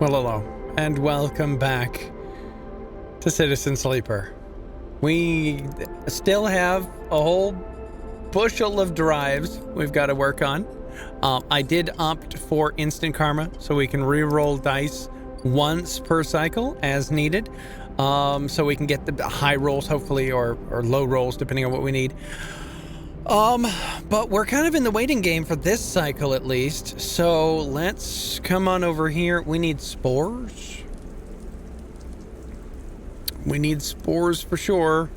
Well, hello, and welcome back to Citizen Sleeper. We still have a whole bushel of drives we've got to work on. I did opt for instant karma, so we can re-roll dice once per cycle as needed. So we can get the high rolls, hopefully, or low rolls, depending on what we need. But we're kind of in the waiting game for this cycle, at least. So let's come on over here. We need spores. We need spores for sure.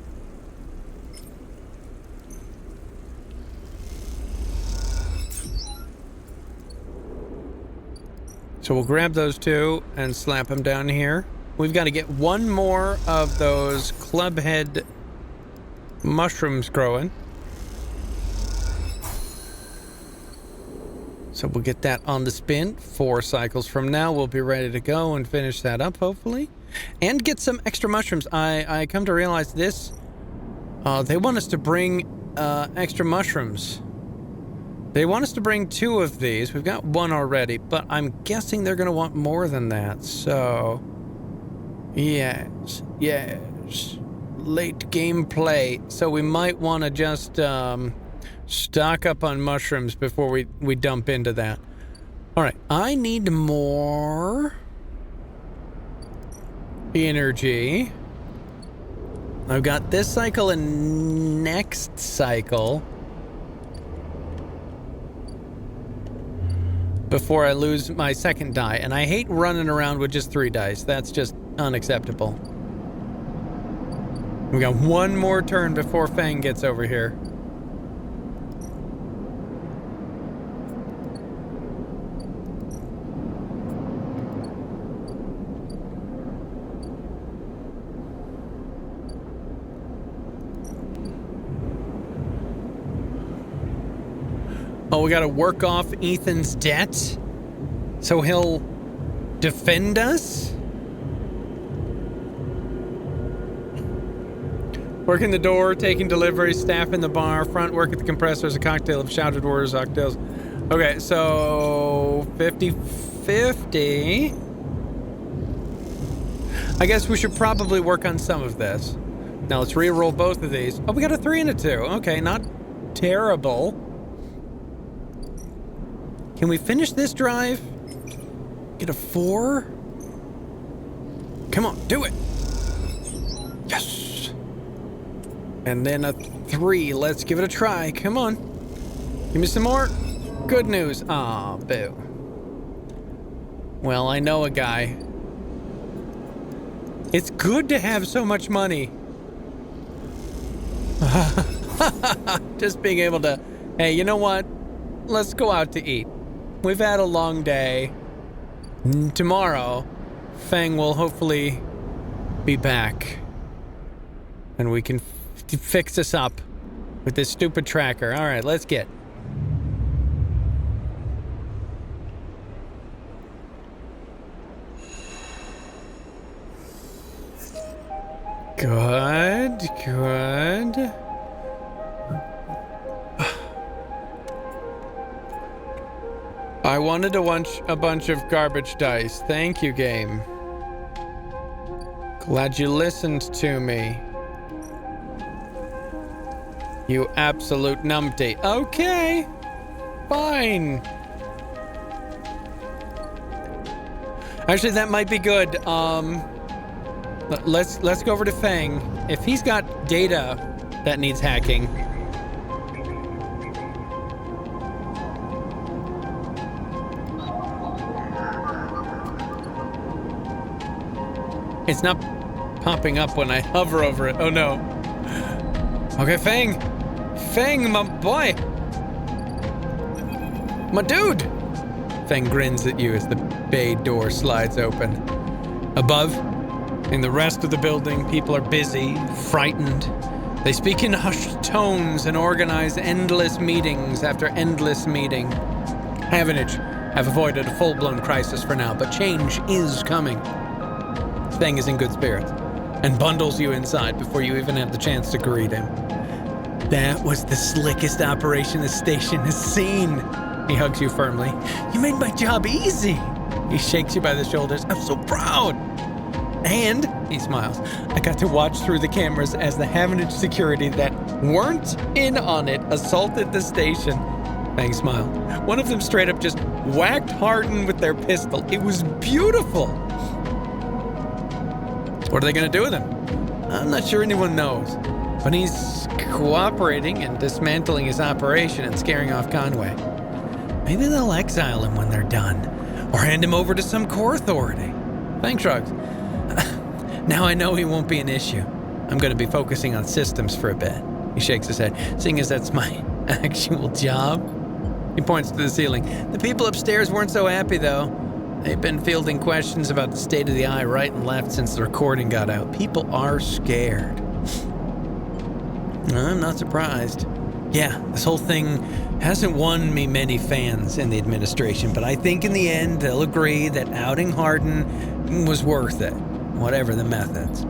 So we'll grab those two and slap them down here. We've got to get one more of those clubhead mushrooms growing. So we'll get that on the spin. 4 cycles from now, we'll be ready to go and finish that up, hopefully. And get some extra mushrooms. I come to realize this. They want us to bring extra mushrooms. They want us to bring 2 of these. We've got 1 already, but I'm guessing they're going to want more than that. So, yes. Late game play. So we might want to just... stock up on mushrooms before we dump into that. All right, I need more energy. I've got this cycle and next cycle before I lose my second die, and I hate running around with just 3 dice. That's just unacceptable. We got 1 more turn before Fang gets over here. Oh, we gotta work off Ethan's debt so he'll defend us? Working the door, taking deliveries, staff in the bar, front work at the compressors, a cocktail of shouted words, cocktails. Okay, so 50-50. I guess we should probably work on some of this. Now let's re-roll both of these. Oh, we got a 3 and a 2. Okay, not terrible. Can we finish this drive? Get a 4? Come on, do it. Yes. And then a 3. Let's give it a try. Come on. Give me some more. Good news. Aw, boo. Well, I know a guy. It's good to have so much money. Just being able to, hey, you know what? Let's go out to eat. We've had a long day. Tomorrow, Fang will hopefully be back. And we can fix this up with this stupid tracker. All right, let's get. Good. I wanted a bunch of garbage dice. Thank you, game. Glad you listened to me. You absolute numpty. Okay. Fine. Actually, that might be good. Let's go over to Fang. If he's got data that needs hacking. It's not popping up when I hover over it. Oh no. Okay, Fang. Fang, my boy. My dude. Fang grins at you as the bay door slides open. Above, in the rest of the building, people are busy, frightened. They speak in hushed tones and organize endless meetings after endless meeting. Havenage have avoided a full-blown crisis for now, but change is coming. Fang is in good spirits and bundles you inside before you even have the chance to greet him. That was the slickest operation the station has seen. He hugs you firmly. You made my job easy. He shakes you by the shoulders. I'm so proud. And, he smiles, I got to watch through the cameras as the Havenage security that weren't in on it assaulted the station. Fang smiled. One of them straight up just whacked Hardin with their pistol. It was beautiful. What are they going to do with him? I'm not sure anyone knows. But he's cooperating and dismantling his operation and scaring off Conway. Maybe they'll exile him when they're done. Or hand him over to some core authority. Fang shrugs. Now I know he won't be an issue. I'm going to be focusing on systems for a bit. He shakes his head, seeing as that's my actual job. He points to the ceiling. The people upstairs weren't so happy, though. They've been fielding questions about the state of the eye right and left since the recording got out. People are scared. I'm not surprised. Yeah, this whole thing hasn't won me many fans in the administration, but I think in the end they'll agree that outing Hardin was worth it, whatever the methods.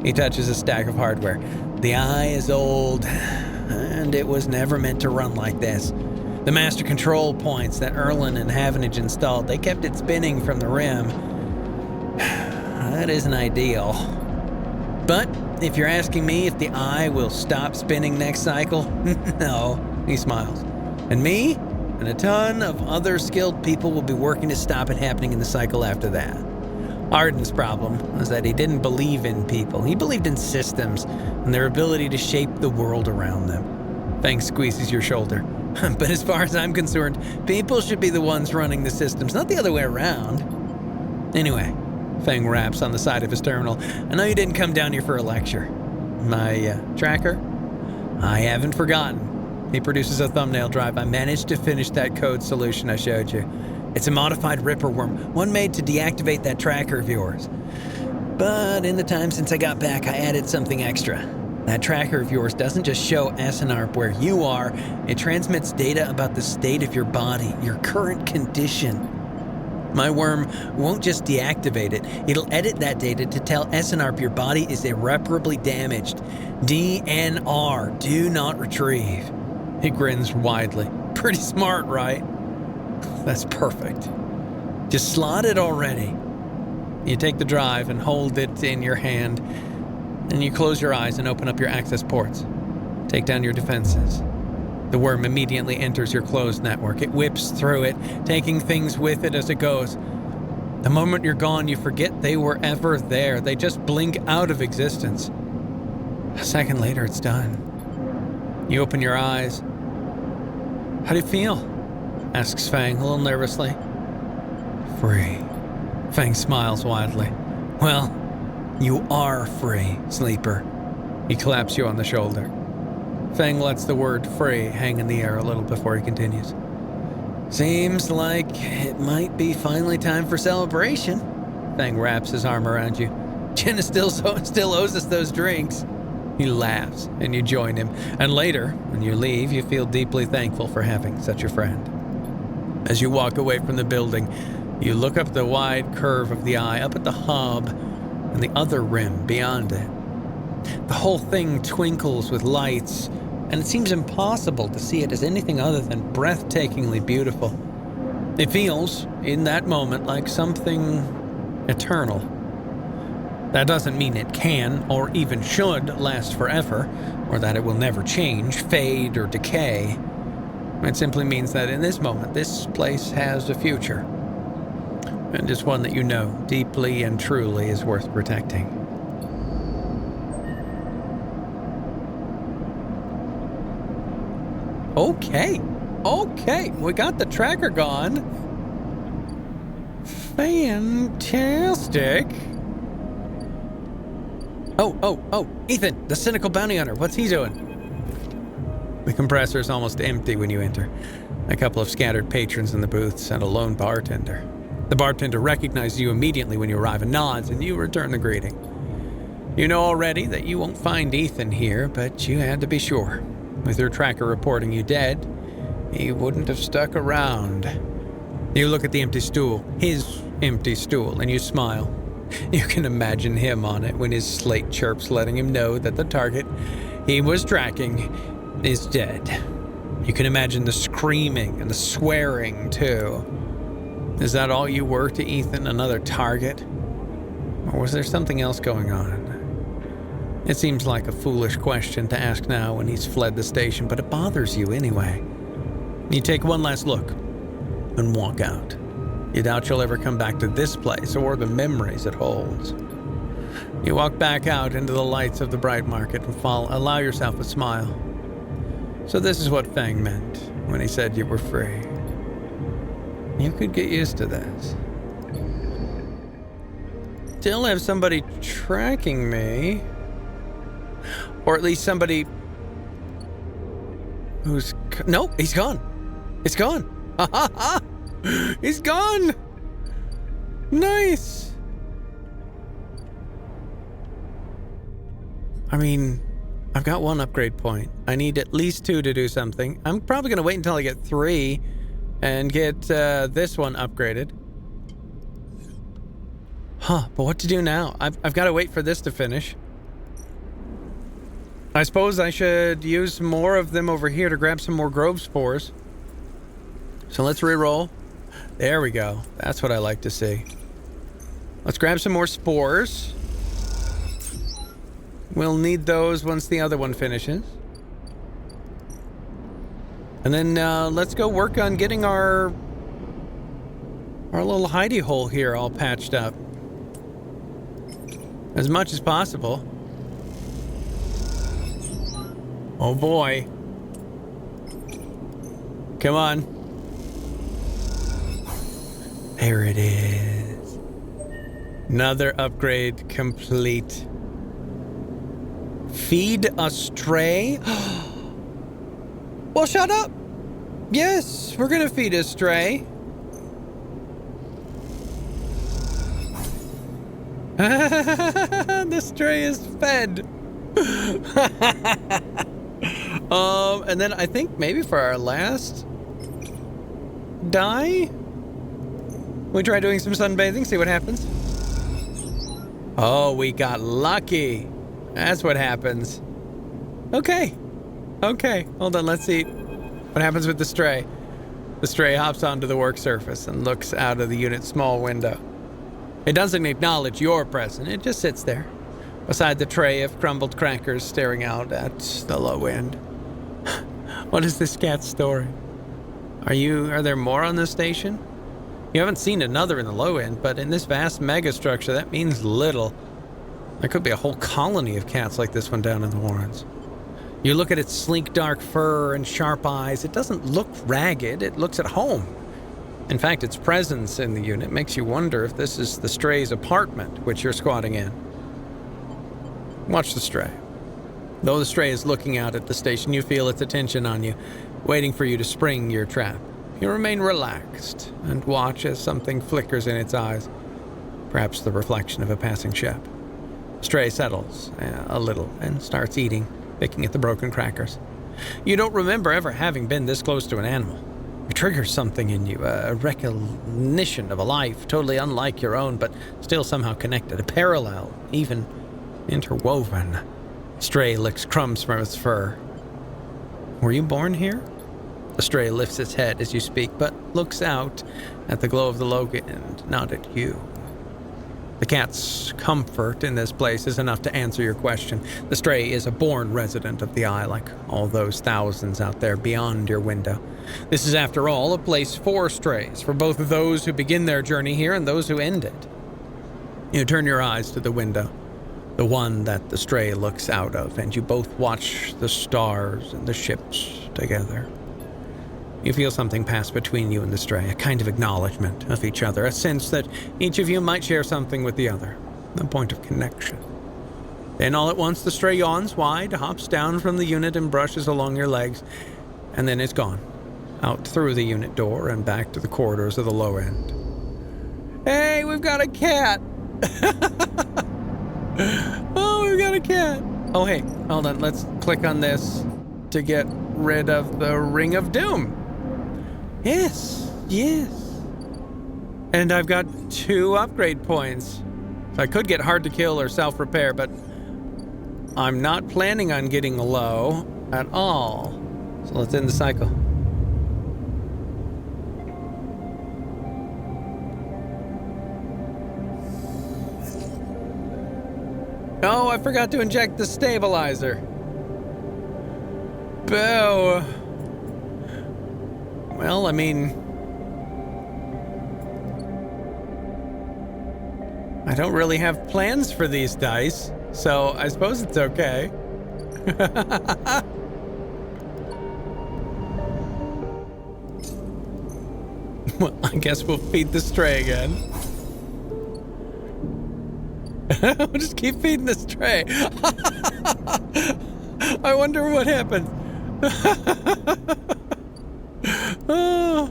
He touches a stack of hardware. The eye is old, and it was never meant to run like this. The master control points that Erlin and Havenage installed, they kept it spinning from the rim. That isn't ideal. But if you're asking me if the eye will stop spinning next cycle, no, he smiles. And me and a ton of other skilled people will be working to stop it happening in the cycle after that. Hardin's problem was that he didn't believe in people. He believed in systems and their ability to shape the world around them. Fang squeezes your shoulder. But as far as I'm concerned, people should be the ones running the systems, not the other way around. Anyway, Fang raps on the side of his terminal. I know you didn't come down here for a lecture. My tracker? I haven't forgotten. He produces a thumbnail drive. I managed to finish that code solution I showed you. It's a modified Ripper worm, one made to deactivate that tracker of yours. But in the time since I got back, I added something extra. That tracker of yours doesn't just show SNARP where you are, it transmits data about the state of your body, your current condition. My worm won't just deactivate it, it'll edit that data to tell SNARP your body is irreparably damaged. DNR, do not retrieve. He grins widely. Pretty smart, right? That's perfect. Just slot it already. You take the drive and hold it in your hand, and you close your eyes and open up your access ports. Take down your defenses. The worm immediately enters your closed network. It whips through it, taking things with it as it goes. The moment you're gone, you forget they were ever there. They just blink out of existence. A second later, it's done. You open your eyes. How do you feel? Asks Fang, a little nervously. Free. Fang smiles widely. Well, you are free, sleeper. He claps you on the shoulder. Fang lets the word free hang in the air a little before he continues. Seems like it might be finally time for celebration. Fang wraps his arm around you. Jenna still owes us those drinks. He laughs, and you join him. And later, when you leave, you feel deeply thankful for having such a friend. As you walk away from the building, you look up the wide curve of the eye, up at the hub, and the other rim beyond it. The whole thing twinkles with lights, and it seems impossible to see it as anything other than breathtakingly beautiful. It feels, in that moment, like something eternal. That doesn't mean it can, or even should, last forever, or that it will never change, fade, or decay. It simply means that in this moment, this place has a future. And it's one that you know deeply and truly is worth protecting. Okay, we got the tracker gone. Fantastic. Oh, Ethan, the cynical bounty hunter, what's he doing? The compressor is almost empty when you enter. A couple of scattered patrons in the booths and a lone bartender. The bartender recognizes you immediately when you arrive and nods, and you return the greeting. You know already that you won't find Ethan here, but you had to be sure. With your tracker reporting you dead, he wouldn't have stuck around. You look at the empty stool, his empty stool, and you smile. You can imagine him on it when his slate chirps, letting him know that the target he was tracking is dead. You can imagine the screaming and the swearing, too. Is that all you were to Ethan, another target? Or was there something else going on? It seems like a foolish question to ask now when he's fled the station, but it bothers you anyway. You take one last look and walk out. You doubt you'll ever come back to this place or the memories it holds. You walk back out into the lights of the bright market and allow yourself a smile. So this is what Fang meant when he said you were free. You could get used to this. Still have somebody tracking me. Or at least somebody who's... Nope, he's gone. It's gone. Ha ha ha! He's gone! Nice! I mean, I've got 1 upgrade point. I need at least 2 to do something. I'm probably going to wait until I get 3 and get this one upgraded. Huh, but what to do now? I've got to wait for this to finish. I suppose I should use more of them over here to grab some more grove spores. So let's re-roll. There we go. That's what I like to see. Let's grab some more spores. We'll need those once the other one finishes. And then let's go work on getting our little hidey hole here all patched up. As much as possible. Oh boy. Come on. There it is. Another upgrade complete. Feed a stray? Well, shut up. Yes, we're gonna feed a stray. The stray is fed. And then I think maybe for our last die, we try doing some sunbathing, see what happens. Oh, we got lucky. That's what happens. Okay. Hold on, let's see what happens with the stray. The stray hops onto the work surface and looks out of the unit's small window. It doesn't acknowledge your presence, it just sits there, beside the tray of crumbled crackers staring out at the low end. What is this cat's story? Are there more on this station? You haven't seen another in the low end, but in this vast megastructure, that means little. There could be a whole colony of cats like this one down in the Warrens. You look at its sleek dark fur and sharp eyes, it doesn't look ragged, it looks at home. In fact, its presence in the unit makes you wonder if this is the stray's apartment, which you're squatting in. Watch the stray. Though the stray is looking out at the station, you feel its attention on you, waiting for you to spring your trap. You remain relaxed and watch as something flickers in its eyes, perhaps the reflection of a passing ship. The stray settles a little and starts eating, picking at the broken crackers. You don't remember ever having been this close to an animal. It triggers something in you, a recognition of a life totally unlike your own, but still somehow connected, a parallel, even interwoven. Stray licks crumbs from its fur. Were you born here? The stray lifts its head as you speak, but looks out at the glow of the Logan and not at you. The cat's comfort in this place is enough to answer your question. The stray is a born resident of the Eye, like all those thousands out there beyond your window. This is, after all, a place for strays, for both of those who begin their journey here and those who end it. You turn your eyes to the window, the one that the stray looks out of, and you both watch the stars and the ships together. You feel something pass between you and the stray, a kind of acknowledgement of each other, a sense that each of you might share something with the other, a point of connection. Then all at once the stray yawns wide, hops down from the unit and brushes along your legs, and then it's gone, out through the unit door and back to the corridors of the low end. Hey, we've got a cat! Oh, we've got a cat! Oh, hey, hold on, let's click on this to get rid of the Ring of Doom. Yes. And I've got 2 upgrade points. So I could get hard to kill or self-repair, but I'm not planning on getting low at all. So let's end the cycle. Oh, I forgot to inject the stabilizer. Boo. Well, I mean, I don't really have plans for these dice, so I suppose it's okay. Well, I guess we'll feed the stray again. We'll just keep feeding the stray. I wonder what happens. Oh,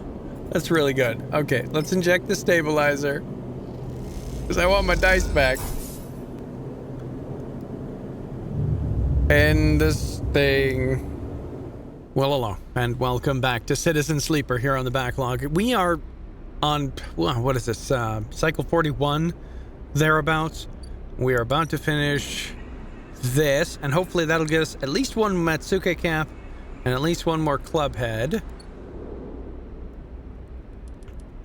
that's really good. Okay, let's inject the stabilizer, because I want my dice back. And this thing... Well, hello, and welcome back to Citizen Sleeper here on the BackLog. We are on, well, what is this, cycle 41, thereabouts. We are about to finish this, and hopefully that'll get us at least one Matsuke cap and at least one more club head.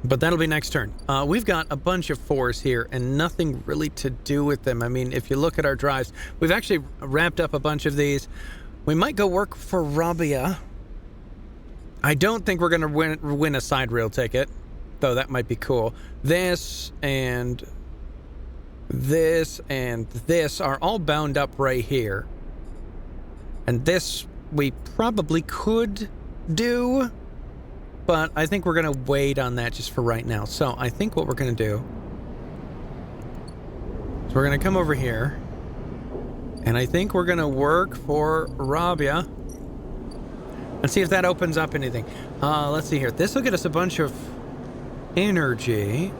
But that'll be next turn. We've got a bunch of 4s here and nothing really to do with them. I mean, if you look at our drives, we've actually wrapped up a bunch of these. We might go work for Rabia. I don't think we're going to win a side rail ticket, though that might be cool. This and this and this are all bound up right here. And this we probably could do, but I think we're going to wait on that just for right now. So I think what we're going to do is we're going to come over here. And I think we're going to work for Rabia and see if that opens up anything. Let's see here. This will get us a bunch of energy.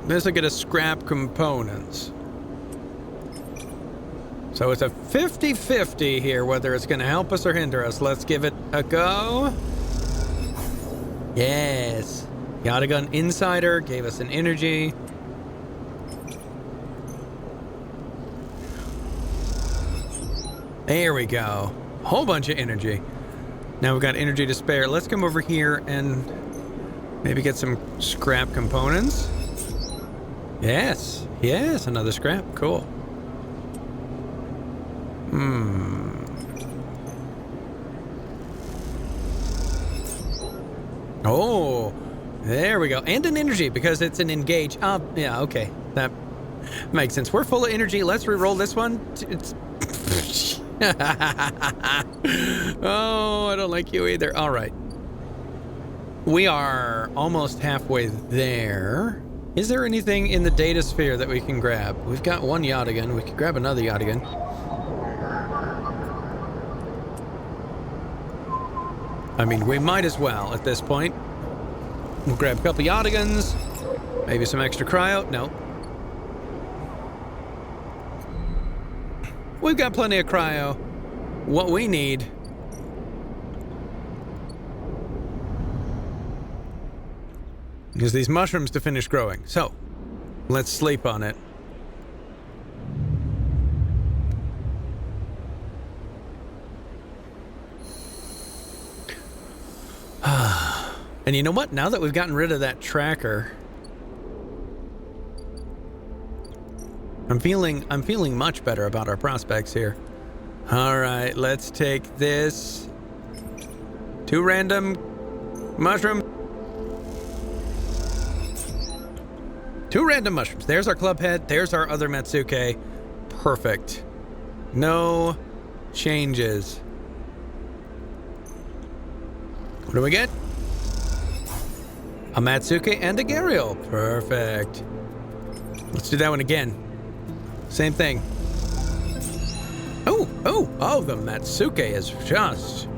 This will get us scrap components. So it's a 50-50 here, whether it's going to help us or hinder us. Let's give it a go. Yes. Yatagun Insider gave us an energy. There we go. Whole bunch of energy. Now we've got energy to spare. Let's come over here and maybe get some scrap components. Yes. Yes, another scrap. Cool. Oh, there we go. And an energy because it's an engage. Yeah, okay. That makes sense. We're full of energy. Let's re-roll this one. It's... Oh, I don't like you either. All right. We are almost halfway there. Is there anything in the data sphere that we can grab? We've got one Yatagun. We could grab another Yatagun. I mean, we might as well at this point. We'll grab a couple Yatagans. Maybe some extra cryo. No. We've got plenty of cryo. What we need is these mushrooms to finish growing. So, let's sleep on it. And you know what? Now that we've gotten rid of that tracker, I'm feeling much better about our prospects here. All right, let's take this. 2 random mushrooms. 2 random mushrooms. There's our club head. There's our other Matsuke. Perfect. No changes. What do we get? A Matsuke and a Gariel. Perfect. Let's do that one again. Same thing. Oh, the Matsuke is just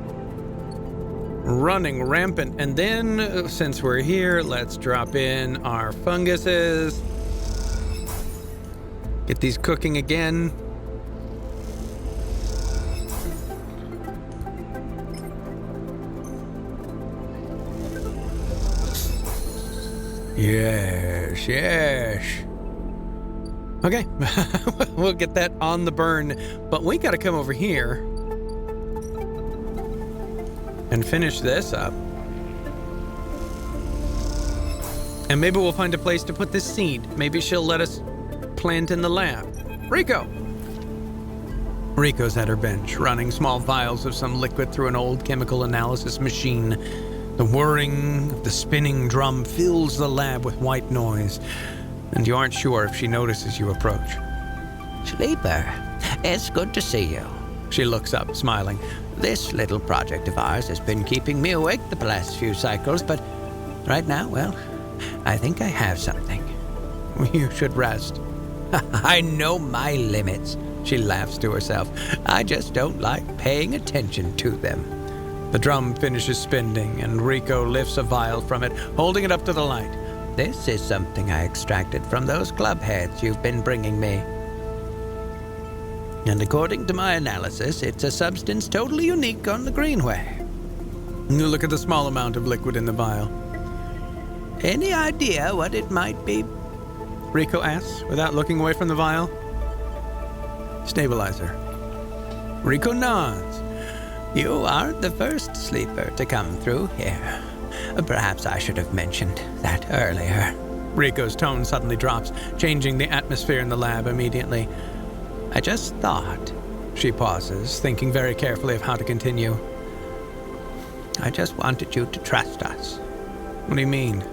running rampant. And then, since we're here, let's drop in our funguses. Get these cooking again. Yes, yes. Okay, we'll get that on the burn, but we gotta come over here and finish this up. And maybe we'll find a place to put this seed. Maybe she'll let us plant in the lab. Rico! Rico's at her bench, running small vials of some liquid through an old chemical analysis machine. The whirring of the spinning drum fills the lab with white noise, and you aren't sure if she notices you approach. Sleeper, it's good to see you. She looks up, smiling. This little project of ours has been keeping me awake the last few cycles, but right now, well, I think I have something. You should rest. I know my limits, she laughs to herself. I just don't like paying attention to them. The drum finishes spinning, and Rico lifts a vial from it, holding it up to the light. This is something I extracted from those club heads you've been bringing me. And according to my analysis, it's a substance totally unique on the Greenway. You look at the small amount of liquid in the vial. Any idea what it might be? Rico asks, without looking away from the vial. Stabilizer. Rico nods. You aren't the first sleeper to come through here. Perhaps I should have mentioned that earlier. Rico's tone suddenly drops, changing the atmosphere in the lab immediately. I just thought. She pauses, thinking very carefully of how to continue. I just wanted you to trust us. What do you mean?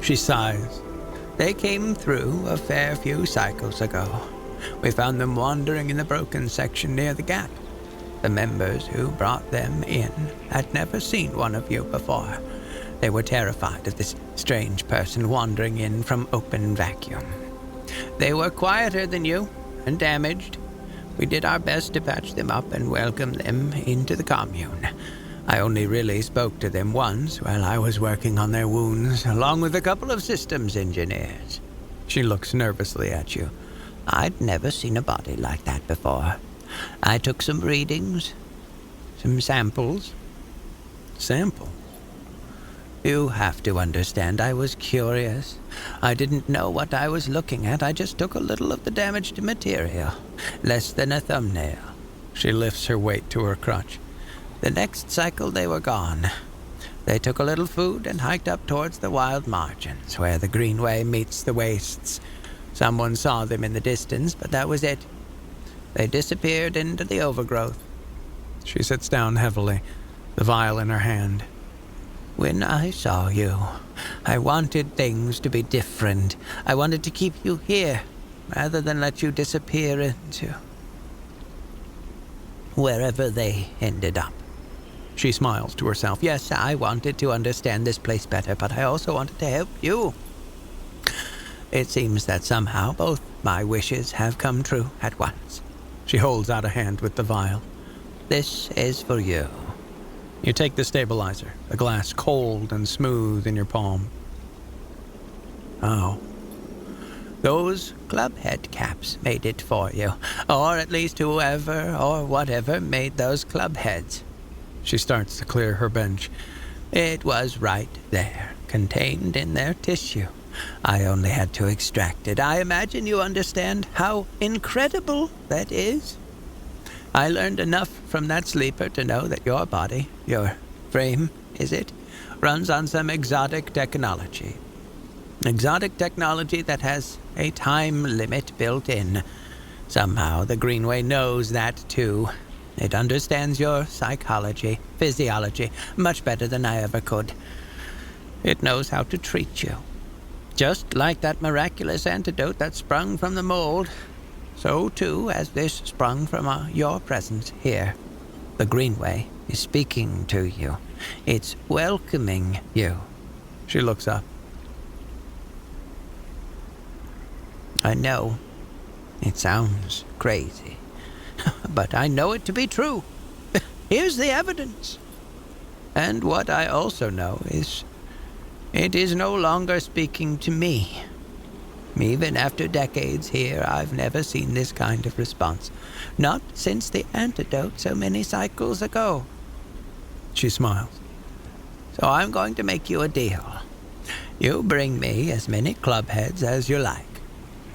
She sighs. They came through a fair few cycles ago. We found them wandering in the broken section near the gap. The members who brought them in had never seen one of you before. They were terrified of this strange person wandering in from open vacuum. They were quieter than you and damaged. We did our best to patch them up and welcome them into the commune. I only really spoke to them once while I was working on their wounds, along with a couple of systems engineers. She looks nervously at you. I'd never seen a body like that before. I took some readings, some samples. Sample? You have to understand, I was curious. I didn't know what I was looking at. I just took a little of the damaged material, less than a thumbnail. She lifts her weight to her crutch. The next cycle, they were gone. They took a little food and hiked up towards the wild margins, where the Greenway meets the wastes. Someone saw them in the distance, but that was it. They disappeared into the overgrowth. She sits down heavily, the vial in her hand. When I saw you, I wanted things to be different. I wanted to keep you here, rather than let you disappear into wherever they ended up. She smiles to herself. Yes, I wanted to understand this place better, but I also wanted to help you. It seems that somehow both my wishes have come true at once. She holds out a hand with the vial. This is for you. You take the stabilizer, a glass cold and smooth in your palm. Oh. Those club head caps made it for you. Or at least whoever or whatever made those club heads. She starts to clear her bench. It was right there, contained in their tissue. I only had to extract it. I imagine you understand how incredible that is. I learned enough from that sleeper to know that your body, your frame, runs on some exotic technology. Exotic technology that has a time limit built in. Somehow the Greenway knows that too. It understands your psychology, physiology, much better than I ever could. It knows how to treat you. Just like that miraculous antidote that sprung from the mold, so too has this sprung from your presence here. The Greenway is speaking to you. It's welcoming you. She looks up. I know it sounds crazy, but I know it to be true. Here's the evidence. And what I also know is it is no longer speaking to me. Even after decades here, I've never seen this kind of response. Not since the antidote so many cycles ago. She smiles. So I'm going to make you a deal. You bring me as many club heads as you like.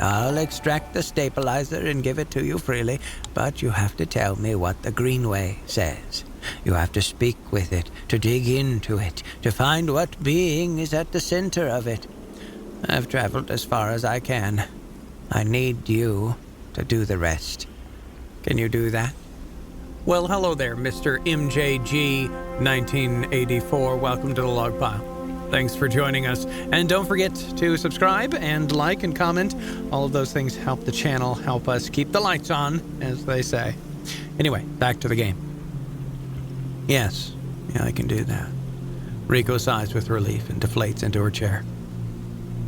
I'll extract the stabilizer and give it to you freely, but you have to tell me what the Greenway says. You have to speak with it, to dig into it, to find what being is at the center of it. I've traveled as far as I can. I need you to do the rest. Can you do that? Well, hello there, Mr. MJG 1984. Welcome to the log pile. Thanks for joining us. And don't forget to subscribe and like and comment. All of those things help the channel, help us keep the lights on, as they say. Anyway, back to the game. Yes, I can do that. Rico sighs with relief and deflates into her chair.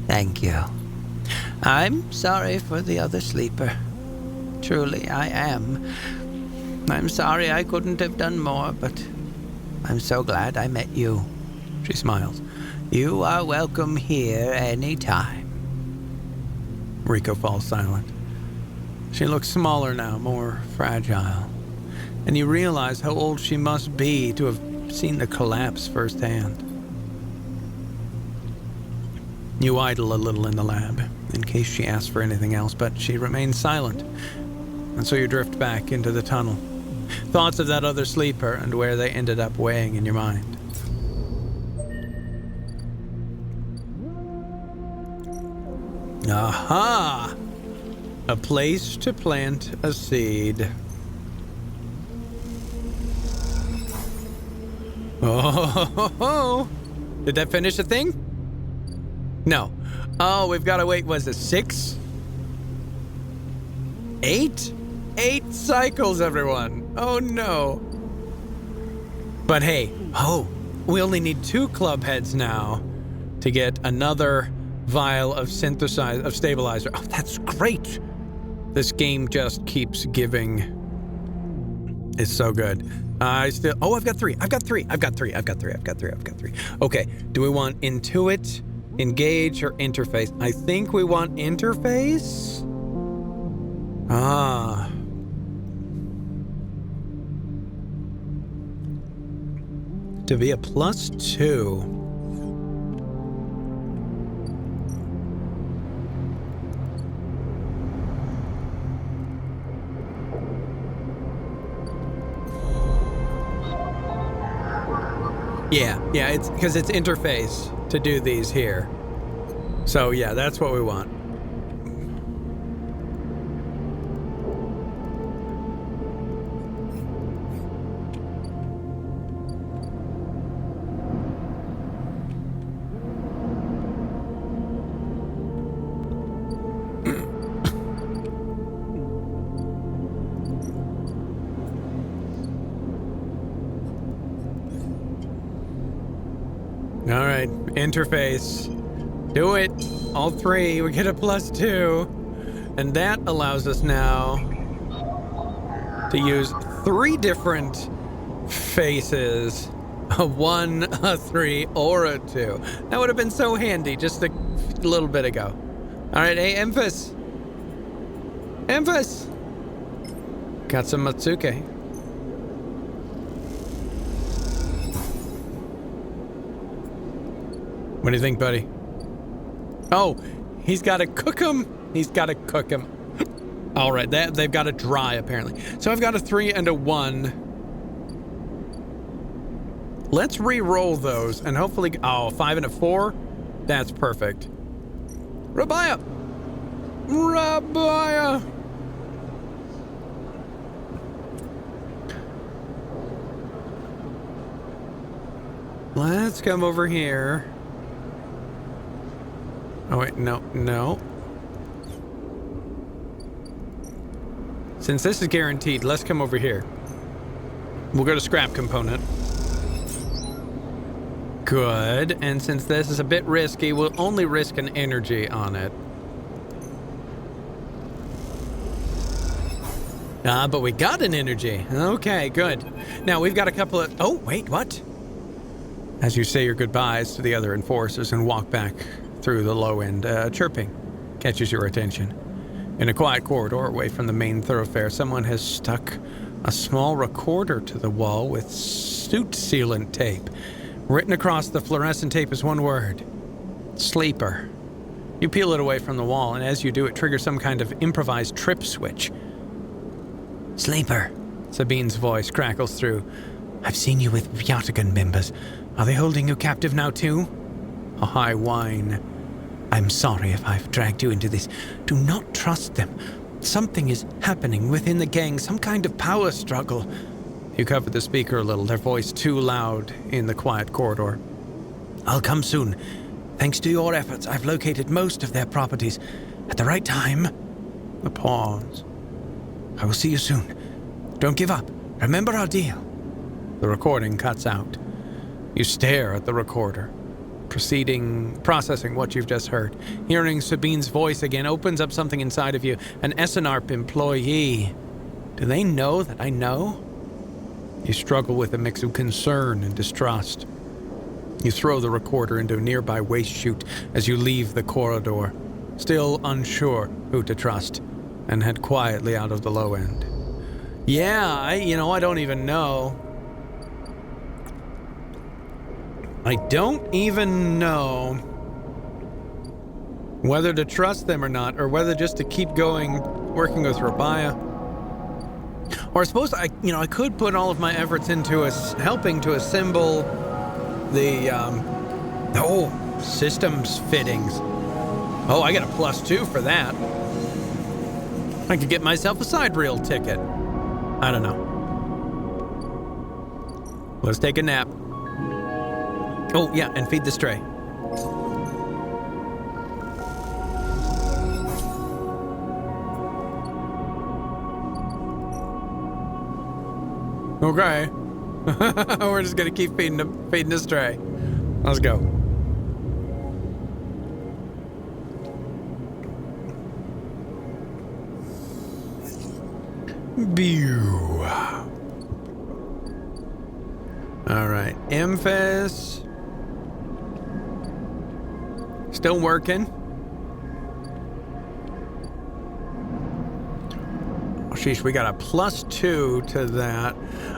Thank you. I'm sorry for the other sleeper. Truly, I am. I'm sorry I couldn't have done more, but I'm so glad I met you. She smiles. You are welcome here any time. Rico falls silent. She looks smaller now, more fragile. And you realize how old she must be to have seen the collapse firsthand. You idle a little in the lab, in case she asks for anything else, but she remains silent. And so you drift back into the tunnel. Thoughts of that other sleeper and where they ended up weighing in your mind. Aha! A place to plant a seed. Oh, did that finish the thing? No. Oh, we've got to wait, was it 6? 8? 8 cycles, everyone. Oh, no. But hey, we only need 2 club heads now to get another vial of stabilizer. Oh, that's great. This game just keeps giving. It's so good. I've got 3. Okay, do we want intuit, engage, or interface? I think we want interface. To be a +2. Yeah, it's because it's interface to do these here. So yeah, that's what we want. All right, interface. Do it. All 3. We get a +2. And that allows us now to use 3 different faces. A 1, a 3, or a 2. That would have been so handy just a little bit ago. All right, hey, Emphas. Got some Matsuke. What do you think, buddy? Oh, he's got to cook them. All right, they've got to dry, apparently. So I've got a 3 and a 1. Let's re-roll those and hopefully... Oh, 5 and a 4? That's perfect. Rabaya! Let's come over here. Oh, wait, no. Since this is guaranteed, let's come over here. We'll go to scrap component. Good. And since this is a bit risky, we'll only risk an energy on it. But we got an energy. Okay, good. Now we've got a couple of... Oh, wait, what? As you say your goodbyes to the other enforcers and walk back through the low end, chirping catches your attention. In a quiet corridor away from the main thoroughfare, someone has stuck a small recorder to the wall with suit sealant tape. Written across the fluorescent tape is one word: sleeper. You peel it away from the wall, and as you do, it triggers some kind of improvised trip switch. Sleeper. Sabine's voice crackles through. I've seen you with Yatagan members. Are they holding you captive now too? A high whine. I'm sorry if I've dragged you into this. Do not trust them. Something is happening within the gang, some kind of power struggle. You covered the speaker a little, their voice too loud in the quiet corridor. I'll come soon. Thanks to your efforts, I've located most of their properties. At the right time. A pause. I will see you soon. Don't give up. Remember our deal. The recording cuts out. You stare at the recorder, processing what you've just heard. Hearing Sabine's voice again opens up something inside of you. An SNARP employee. Do they know that I know? You struggle with a mix of concern and distrust. You throw the recorder into a nearby waste chute as you leave the corridor, still unsure who to trust, and head quietly out of the low end. Yeah, I don't even know. I don't even know whether to trust them or not, or whether just to keep going, working with Rabaya. Or I suppose I could put all of my efforts into helping to assemble the, systems fittings. Oh, I got a +2 for that. I could get myself a side reel ticket. I don't know. Let's take a nap. Oh, yeah, and feed the stray. Okay. We're just gonna keep feeding the stray. Let's go. Bew. All right, Emphas. Still working. Oh, sheesh, we got a +2 to that.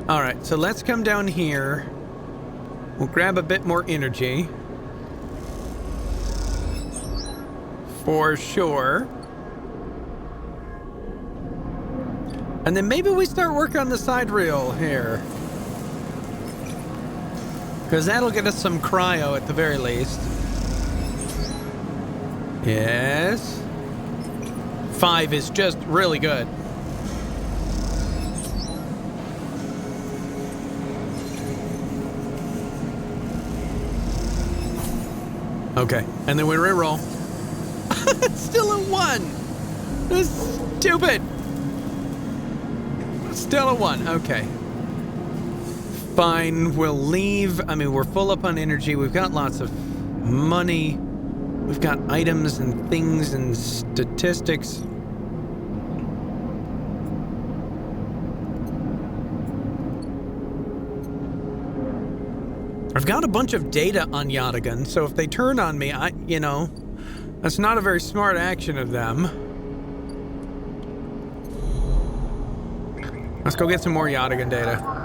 All right, so let's come down here. We'll grab a bit more energy. For sure. And then maybe we start working on the side reel here. Because that'll get us some cryo at the very least. Yes. 5 is just really good. Okay, and then we reroll. It's still a 1. This is stupid. Still a 1. Okay. Fine, we'll leave. I mean, we're full up on energy. We've got lots of money. We've got items and things and statistics. I've got a bunch of data on Yatagan, so if they turn on me, that's not a very smart action of them. Let's go get some more Yatagan data.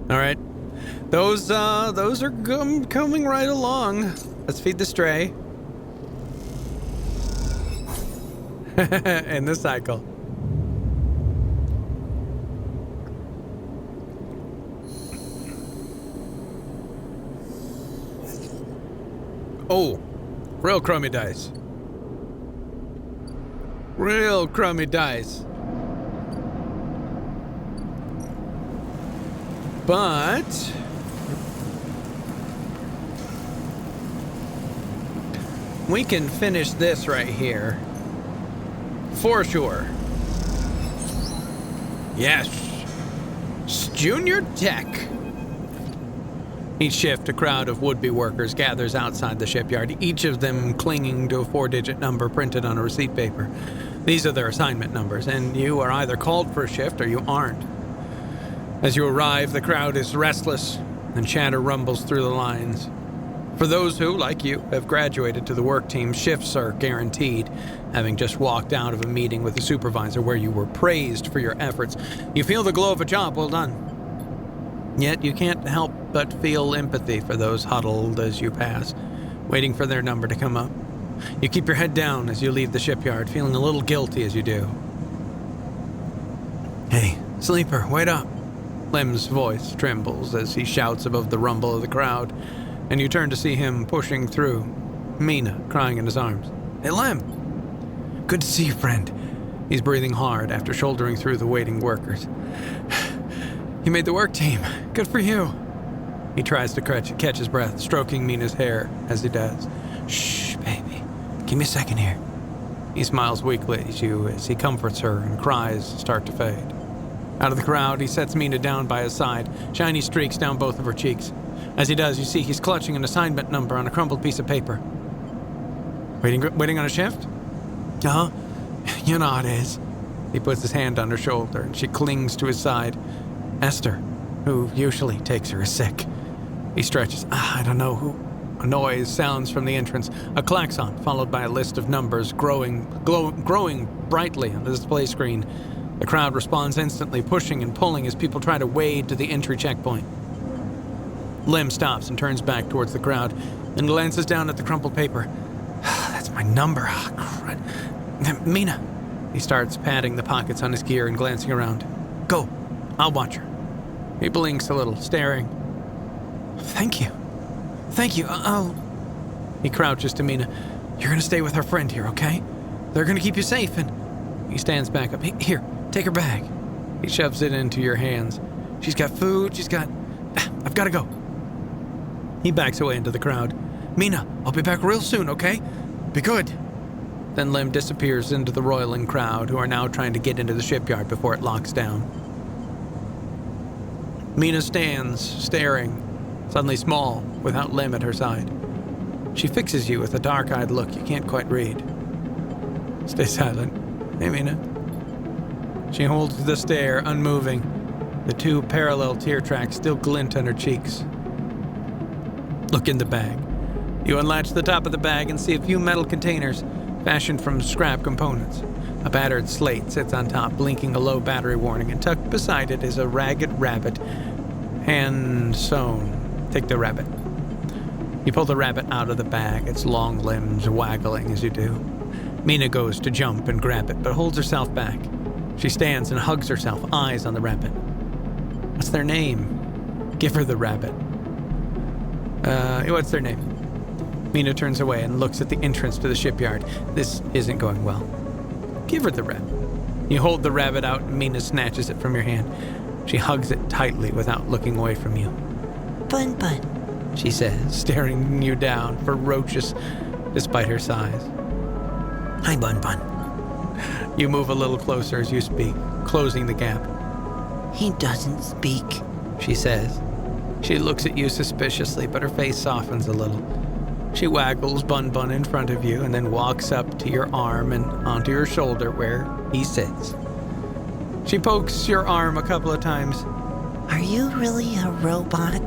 All right, those are coming right along. Let's feed the stray. In the cycle. Oh, real crummy dice. Real crummy dice. But we can finish this right here. For sure. Yes. Junior Tech. Each shift, a crowd of would-be workers gathers outside the shipyard, each of them clinging to a 4-digit number printed on a receipt paper. These are their assignment numbers, and you are either called for a shift or you aren't. As you arrive, the crowd is restless, and chatter rumbles through the lines. For those who, like you, have graduated to the work team, shifts are guaranteed. Having just walked out of a meeting with the supervisor where you were praised for your efforts, you feel the glow of a job well done. Yet you can't help but feel empathy for those huddled as you pass, waiting for their number to come up. You keep your head down as you leave the shipyard, feeling a little guilty as you do. "Hey, sleeper, wait up." Lem's voice trembles as he shouts above the rumble of the crowd, and you turn to see him pushing through, Mina crying in his arms. "Hey, Lem. Good to see you, friend." He's breathing hard after shouldering through the waiting workers. "You made the work team. Good for you." He tries to catch his breath, stroking Mina's hair as he does. "Shh, baby. Give me a second here." He smiles weakly at you as he comforts her and cries start to fade. Out of the crowd, he sets Mina down by his side, shiny streaks down both of her cheeks. As he does, you see he's clutching an assignment number on a crumpled piece of paper. Waiting on a shift? Uh-huh. You know how it is." He puts his hand on her shoulder, and she clings to his side. "Esther, who usually takes her, is sick." He stretches. "I don't know who." A noise sounds from the entrance, a klaxon followed by a list of numbers growing brightly on the display screen. The crowd responds instantly, pushing and pulling as people try to wade to the entry checkpoint. Lem stops and turns back towards the crowd and glances down at the crumpled paper. "That's my number. Oh, crud. Mina." He starts patting the pockets on his gear and glancing around. "Go. I'll watch her." He blinks a little, staring. Thank you. I'll..." He crouches to Mina. "You're gonna stay with our friend here, okay? They're gonna keep you safe." And he stands back up. "Here, take her bag." He shoves it into your hands. "She's got food, I've gotta go." He backs away into the crowd. "Mina, I'll be back real soon, okay? Be good." Then Lem disappears into the roiling crowd, who are now trying to get into the shipyard before it locks down. Mina stands, staring, suddenly small, without Lem at her side. She fixes you with a dark-eyed look you can't quite read. "Stay silent. Hey, Mina." She holds the stare, unmoving. The two parallel tear tracks still glint on her cheeks. "Look in the bag." You unlatch the top of the bag and see a few metal containers fashioned from scrap components. A battered slate sits on top, blinking a low battery warning, and tucked beside it is a ragged rabbit, hand-sewn. Take the rabbit. You pull the rabbit out of the bag, its long limbs waggling as you do. Mina goes to jump and grab it, but holds herself back. She stands and hugs herself, eyes on the rabbit. "What's their name?" "Give her the rabbit." What's their name?" Mina turns away and looks at the entrance to the shipyard. This isn't going well. "Give her the rabbit." You hold the rabbit out and Mina snatches it from your hand. She hugs it tightly without looking away from you. "Bun Bun," she says, staring you down, ferocious despite her size. "Hi, Bun Bun." You move a little closer as you speak, closing the gap. "He doesn't speak," she says. She looks at you suspiciously, but her face softens a little. She waggles Bun Bun in front of you and then walks up to your arm and onto your shoulder where he sits. She pokes your arm a couple of times. "Are you really a robot?"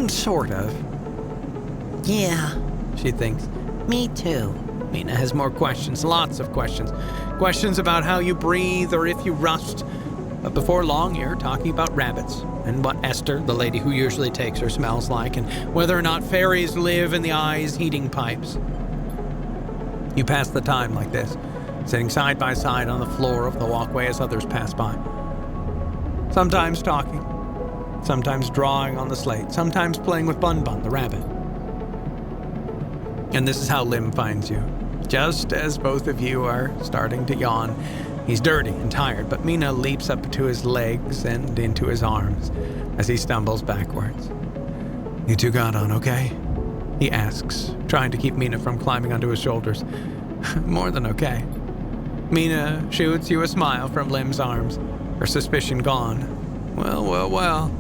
Sort of. "Yeah," she thinks. "Me too." Mina has more questions, lots of questions. Questions about how you breathe or if you rust. But before long, you're talking about rabbits and what Esther, the lady who usually takes her, smells like, and whether or not fairies live in the eye's heating pipes. You pass the time like this, sitting side by side on the floor of the walkway as others pass by. Sometimes talking, sometimes drawing on the slate, sometimes playing with Bun Bun, the rabbit. And this is how Lim finds you. Just as both of you are starting to yawn, he's dirty and tired, but Mina leaps up to his legs and into his arms as he stumbles backwards. "You two got on, okay?" he asks, trying to keep Mina from climbing onto his shoulders. "More than okay." Mina shoots you a smile from Lim's arms, her suspicion gone. Well.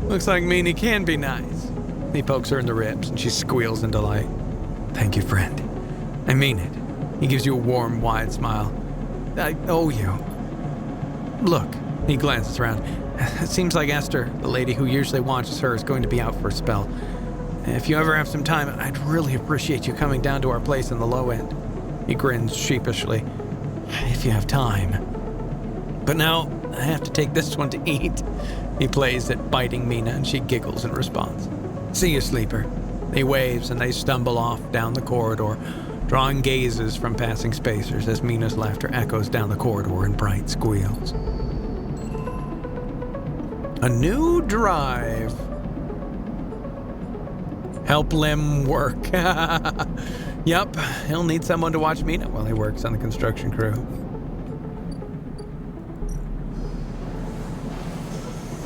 Looks like Mina can be nice." He pokes her in the ribs, and she squeals in delight. "Thank you, friend. I mean it." He gives you a warm, wide smile. I owe you. Look, he glances around. It seems like Esther, the lady who usually watches her, is going to be out for a spell. If you ever have some time, I'd really appreciate you coming down to our place in the low end. He grins sheepishly. If you have time. But now, I have to take this one to eat. He plays at biting Mina, and she giggles in response. See you, sleeper. He waves, and they stumble off down the corridor, drawing gazes from passing spacers as Mina's laughter echoes down the corridor in bright squeals. A new drive. Help Lem work. Yep, he'll need someone to watch Mina while he works on the construction crew.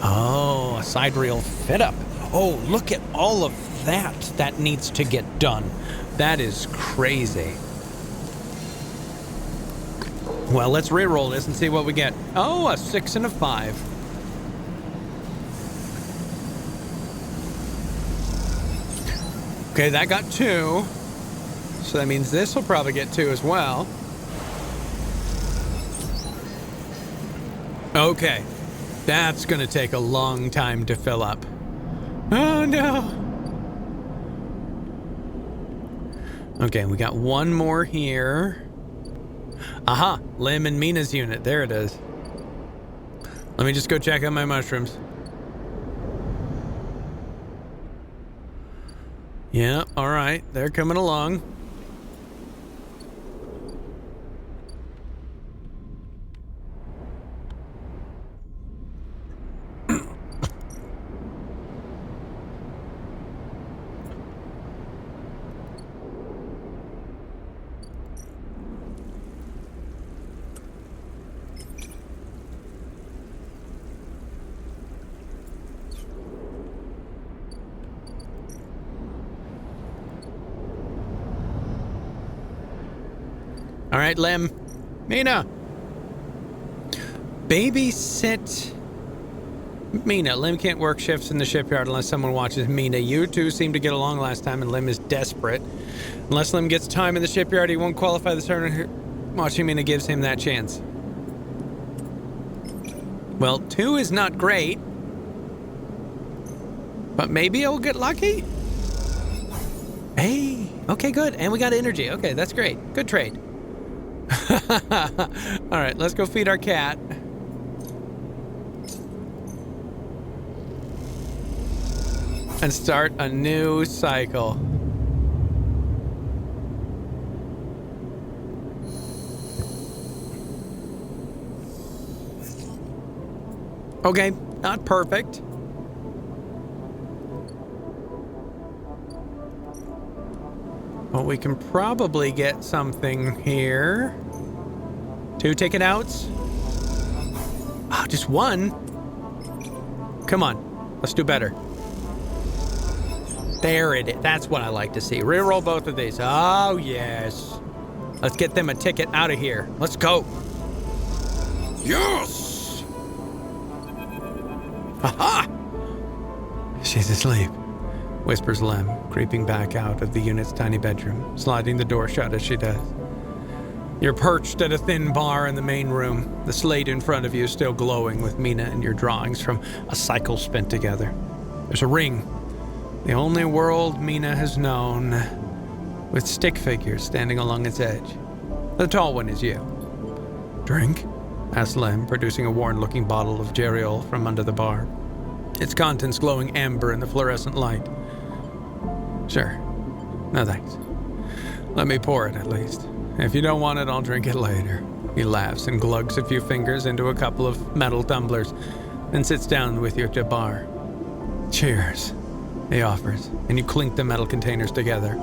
Oh, a side reel fit up. Oh, look at all of that needs to get done. That is crazy. Well, let's re-roll this and see what we get. Oh, a 6 and a 5. Okay, that got 2. So that means this will probably get 2 as well. Okay. That's gonna take a long time to fill up. Oh no. Okay, we got one more here. Aha, Lim and Mina's unit. There it is. Let me just go check out my mushrooms. Yeah, all right. They're coming along. All right, Lem. Mina. Babysit Mina. Lem can't work shifts in the shipyard unless someone watches Mina. You two seem to get along last time, and Lem is desperate. Unless Lem gets time in the shipyard, he won't qualify the servant. Watching Mina gives him that chance. Well, 2 is not great. But maybe I'll get lucky? Hey. Okay, good. And we got energy. Okay, that's great. Good trade. All right, let's go feed our cat. And start a new cycle. Okay, not perfect. Well, we can probably get something here. 2 ticket outs. Oh, just 1? Come on, let's do better. There it is. That's what I like to see. Reroll both of these. Oh, yes. Let's get them a ticket out of here. Let's go. Yes! Ha-ha! She's asleep, whispers Lem, creeping back out of the unit's tiny bedroom, sliding the door shut as she does. You're perched at a thin bar in the main room, the slate in front of you still glowing with Mina and your drawings from a cycle spent together. There's a ring, the only world Mina has known, with stick figures standing along its edge. The tall one is you. Drink? Asked Lem, producing a worn-looking bottle of Geriol from under the bar, its contents glowing amber in the fluorescent light. Sure. No thanks. Let me pour it, at least. If you don't want it, I'll drink it later. He laughs and glugs a few fingers into a couple of metal tumblers, then sits down with you at your bar. Cheers, he offers, and you clink the metal containers together.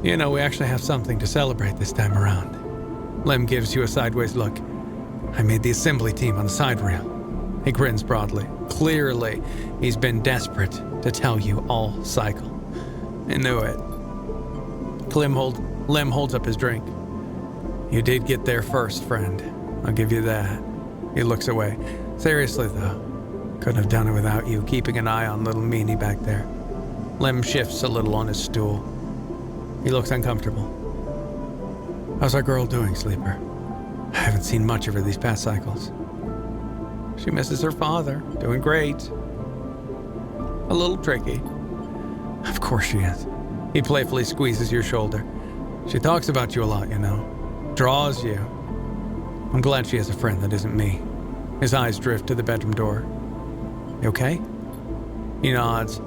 You know, we actually have something to celebrate this time around. Lem gives you a sideways look. I made the assembly team on the side rail. He grins broadly. Clearly, he's been desperate to tell you all cycle. I knew it. Lem holds up his drink. You did get there first, friend. I'll give you that. He looks away. Seriously, though, couldn't have done it without you keeping an eye on little meanie back there. Lem shifts a little on his stool. He looks uncomfortable. How's our girl doing, Sleeper? I haven't seen much of her these past cycles. She misses her father. Doing great. A little tricky. Of course she is. He playfully squeezes your shoulder. She talks about you a lot, you know. Draws you. I'm glad she has a friend that isn't me. His eyes drift to the bedroom door. You okay? He nods.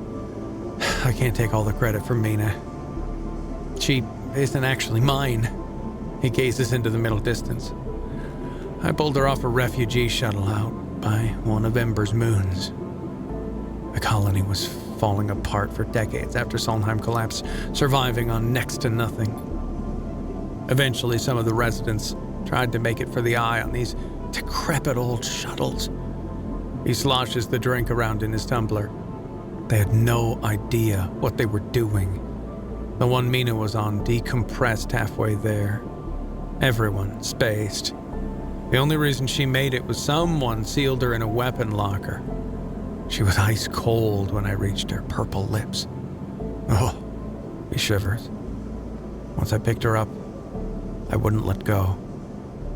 I can't take all the credit for Mina. She isn't actually mine. He gazes into the middle distance. I pulled her off a refugee shuttle out by one of Ember's moons. The colony was falling apart for decades after Solnheim collapsed, surviving on next to nothing. Eventually, some of the residents tried to make it for the eye on these decrepit old shuttles. He sloshes the drink around in his tumbler. They had no idea what they were doing. The one Mina was on decompressed halfway there. Everyone spaced. The only reason she made it was someone sealed her in a weapon locker. She was ice cold when I reached her purple lips. Oh, he shivers. Once I picked her up, I wouldn't let go.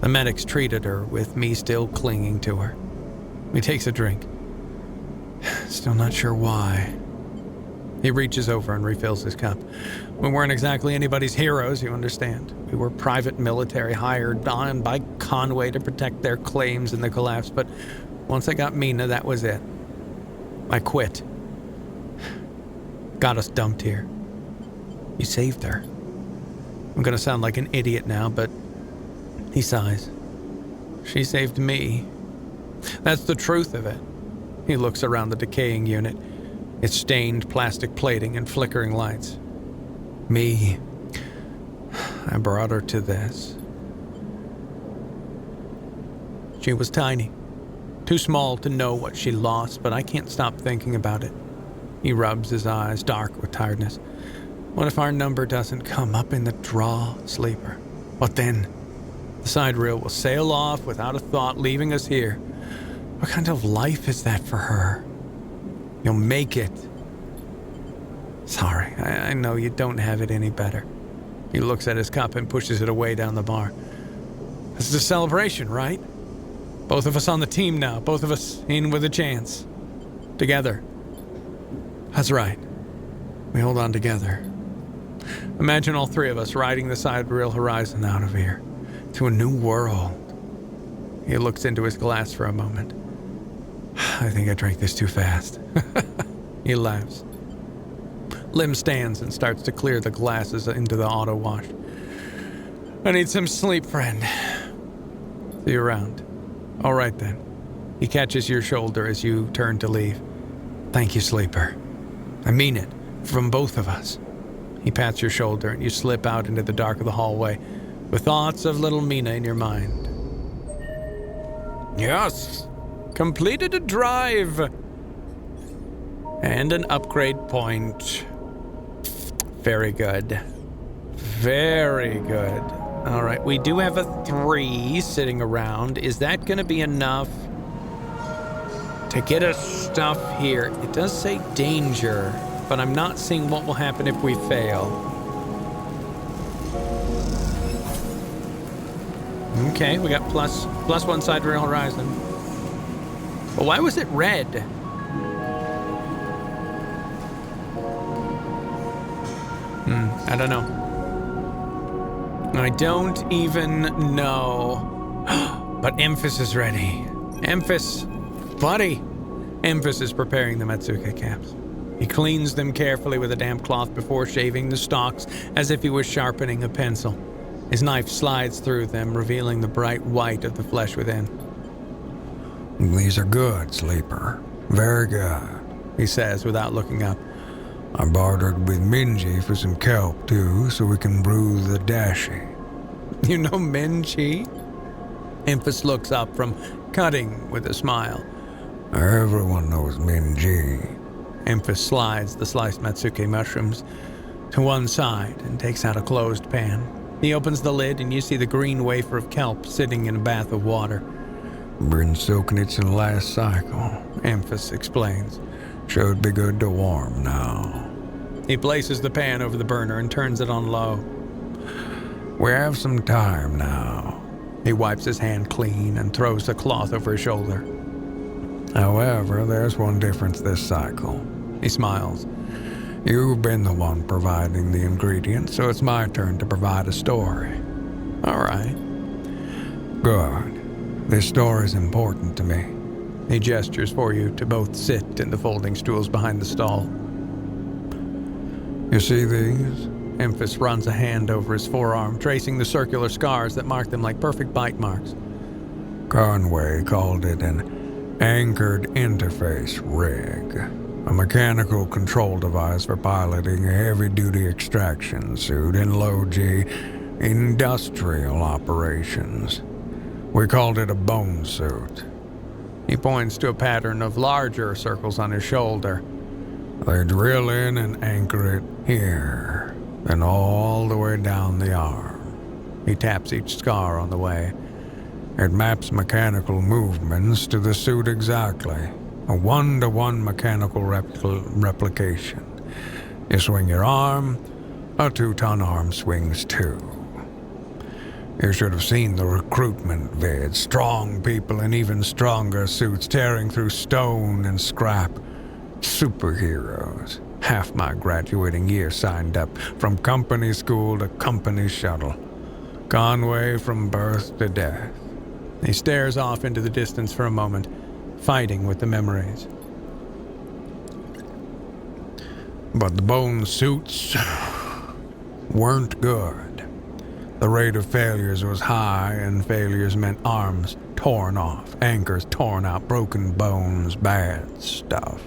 The medics treated her with me still clinging to her. He takes a drink. Still not sure why. He reaches over and refills his cup. We weren't exactly anybody's heroes, you understand. We were private military hired on by Conway to protect their claims in the collapse, but once I got Mina, that was it. I quit. Got us dumped here. You saved her. I'm gonna sound like an idiot now, but he sighs. She saved me. That's the truth of it. He looks around the decaying unit, its stained plastic plating and flickering lights. Me. I brought her to this. She was tiny. Too small to know what she lost, but I can't stop thinking about it. He rubs his eyes, dark with tiredness. What if our number doesn't come up in the draw, Sleeper? What then? The side rail will sail off without a thought, leaving us here. What kind of life is that for her? You'll make it. Sorry, I know you don't have it any better. He looks at his cup and pushes it away down the bar. This is a celebration, right? Both of us on the team now, both of us in with a chance. Together. That's right. We hold on together. Imagine all three of us riding the sidereal horizon out of here, to a new world. He looks into his glass for a moment. I think I drank this too fast. He laughs. Lim stands and starts to clear the glasses into the auto wash. I need some sleep, friend. See you around. All right, then. He catches your shoulder as you turn to leave. Thank you, Sleeper. I mean it, from both of us. He pats your shoulder and you slip out into the dark of the hallway with thoughts of little Mina in your mind. Yes, completed a drive. And an upgrade point. Very good. Very good. All right, we do have a 3 sitting around. Is that going to be enough to get us stuff here? It does say danger, but I'm not seeing what will happen if we fail. Okay, we got plus 1 side rail horizon. But why was it red? I don't know. I don't even know. But Emphas is ready. Emphas, buddy. Emphas is preparing the Matsuka caps. He cleans them carefully with a damp cloth before shaving the stalks as if he was sharpening a pencil. His knife slides through them, revealing the bright white of the flesh within. These are good, Sleeper. Very good, he says without looking up. I bartered with Minji for some kelp, too, so we can brew the dashi. You know Minji? Emphas looks up from cutting with a smile. Everyone knows Minji. Emphas slides the sliced Matsuke mushrooms to one side and takes out a closed pan. He opens the lid and you see the green wafer of kelp sitting in a bath of water. Been soaking it in the last cycle, Emphas explains. Should be good to warm now. He places the pan over the burner and turns it on low. We have some time now. He wipes his hand clean and throws the cloth over his shoulder. However, there's one difference this cycle. He smiles. You've been the one providing the ingredients, so it's my turn to provide a story. All right. Good. This story's important to me. He gestures for you to both sit in the folding stools behind the stall. You see these? Emphas runs a hand over his forearm, tracing the circular scars that mark them like perfect bite marks. Conway called it an anchored interface rig, a mechanical control device for piloting a heavy-duty extraction suit in low-G industrial operations. We called it a bone suit. He points to a pattern of larger circles on his shoulder. They drill in and anchor it here, then all the way down the arm. He taps each scar on the way. It maps mechanical movements to the suit exactly. A one-to-one mechanical replication. You swing your arm, a 2-ton arm swings too. You should have seen the recruitment vid. Strong people in even stronger suits tearing through stone and scrap. Superheroes. Half my graduating year signed up, from company school to company shuttle. Conway from birth to death. He stares off into the distance for a moment, fighting with the memories. But the bone suits weren't good. The rate of failures was high, and failures meant arms torn off, anchors torn out, broken bones, bad stuff.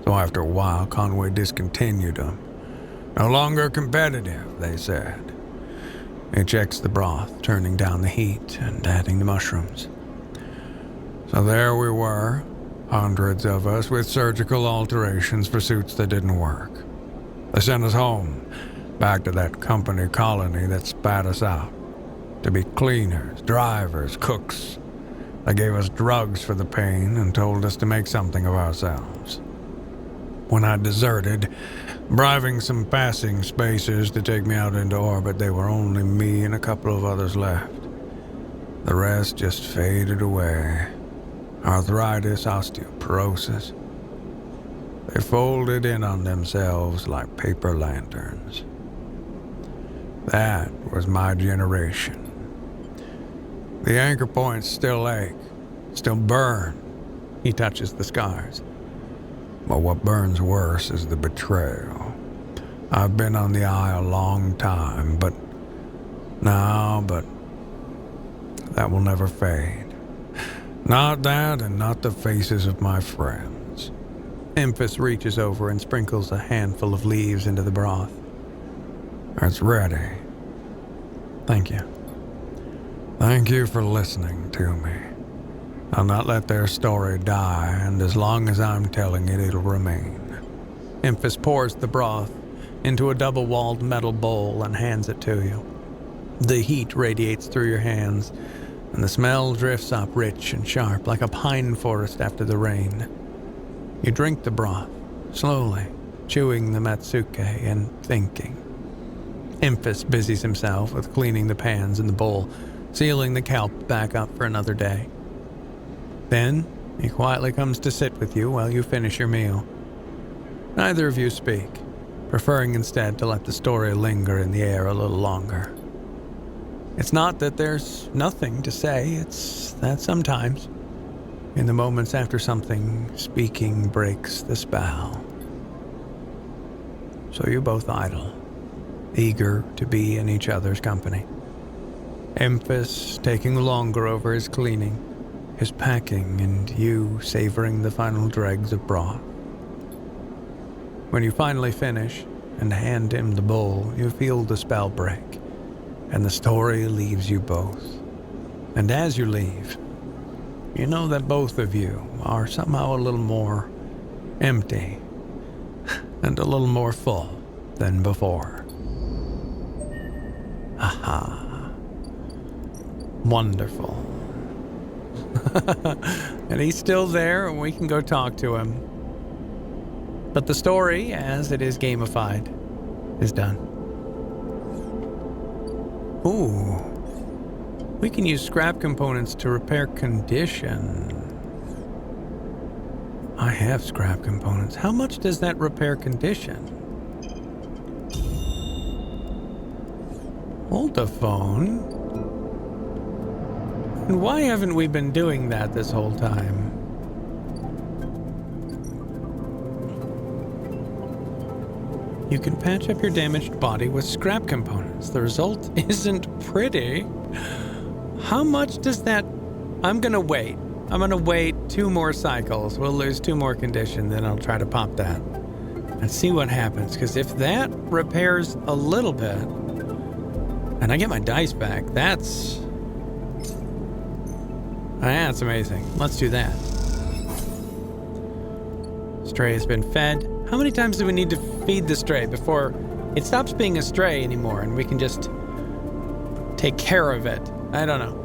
So after a while, Conway discontinued them. No longer competitive, they said. He checks the broth, turning down the heat and adding the mushrooms. So there we were, hundreds of us with surgical alterations for suits that didn't work. They sent us home, back to that company colony that spat us out. To be cleaners, drivers, cooks. They gave us drugs for the pain and told us to make something of ourselves. When I deserted, bribing some passing spacers to take me out into orbit, they were only me and a couple of others left. The rest just faded away. Arthritis, osteoporosis. They folded in on themselves like paper lanterns. That was my generation. The anchor points still ache, still burn. He touches the scars. But what burns worse is the betrayal. I've been on the eye a long time, but that will never fade. Not that, and not the faces of my friends. Emphas reaches over and sprinkles a handful of leaves into the broth. It's ready. Thank you. Thank you for listening to me. I'll not let their story die, and as long as I'm telling it, it'll remain. Emphas pours the broth into a double-walled metal bowl and hands it to you. The heat radiates through your hands, and the smell drifts up rich and sharp like a pine forest after the rain. You drink the broth, slowly, chewing the matsuke and thinking. Emphas busies himself with cleaning the pans in the bowl, sealing the kelp back up for another day. Then, he quietly comes to sit with you while you finish your meal. Neither of you speak, preferring instead to let the story linger in the air a little longer. It's not that there's nothing to say, it's that sometimes, in the moments after something, speaking breaks the spell. So you both idle, eager to be in each other's company. Emphas taking longer over his cleaning, his packing, and you savoring the final dregs of broth. When you finally finish and hand him the bowl, you feel the spell break, and the story leaves you both. And as you leave, you know that both of you are somehow a little more empty and a little more full than before. Aha. Wonderful. And he's still there, and we can go talk to him. But the story, as it is gamified, is done. Ooh. We can use scrap components to repair condition. I have scrap components. How much does that repair condition? Hold the phone. And why haven't we been doing that this whole time? You can patch up your damaged body with scrap components. The result isn't pretty. How much does that... I'm gonna wait 2 more cycles. We'll lose 2 more condition, then I'll try to pop that. And see what happens, because if that repairs a little bit, and I get my dice back, that's amazing. Let's do that. Stray has been fed. How many times do we need to feed the stray before it stops being a stray anymore and we can just take care of it? I don't know.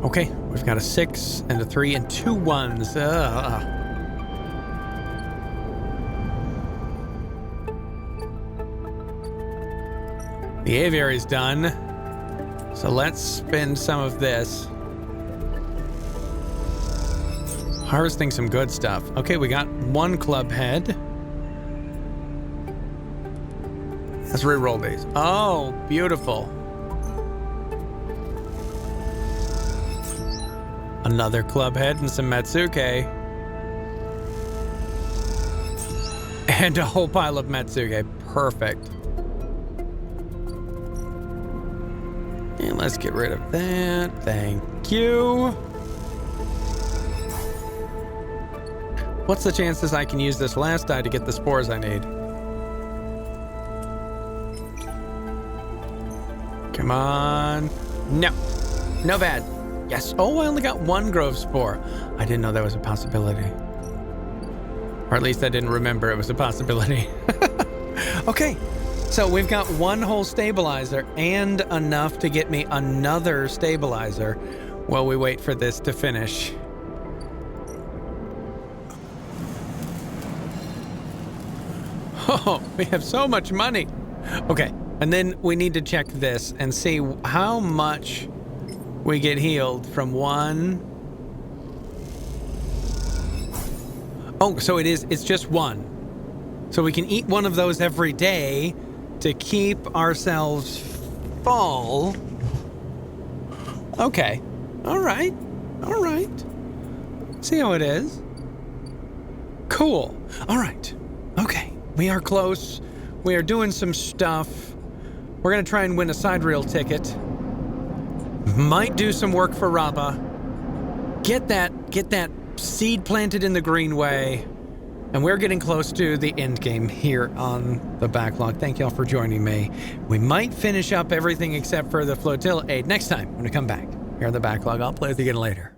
Okay, we've got a 6 and a 3 and 2 1s. The aviary's done, so let's spend some of this. Harvesting some good stuff. Okay, we got 1 club head. Let's re-roll these. Oh, beautiful. Another club head and some Matsuke. And a whole pile of Matsuke. Perfect. And let's get rid of that. Thank you. What's the chances I can use this last die to get the spores I need? Come on. No. No bad. Yes. Oh, I only got 1 grove spore. I didn't know that was a possibility. Or at least I didn't remember it was a possibility. Okay. So we've got 1 whole stabilizer and enough to get me another stabilizer while we wait for this to finish. Oh, we have so much money. Okay, and then we need to check this and see how much we get healed from 1. Oh, so it's just 1. So we can eat 1 of those every day to keep ourselves full. Okay. All right. See how it is. Cool. All right. Okay. We are close. We are doing some stuff. We're going to try and win a side reel ticket. Might do some work for Rabba. Get that seed planted in the Greenway. And we're getting close to the end game here on the backlog. Thank y'all for joining me. We might finish up everything except for the flotilla aid next time when we come back here on the backlog. I'll play with you again later.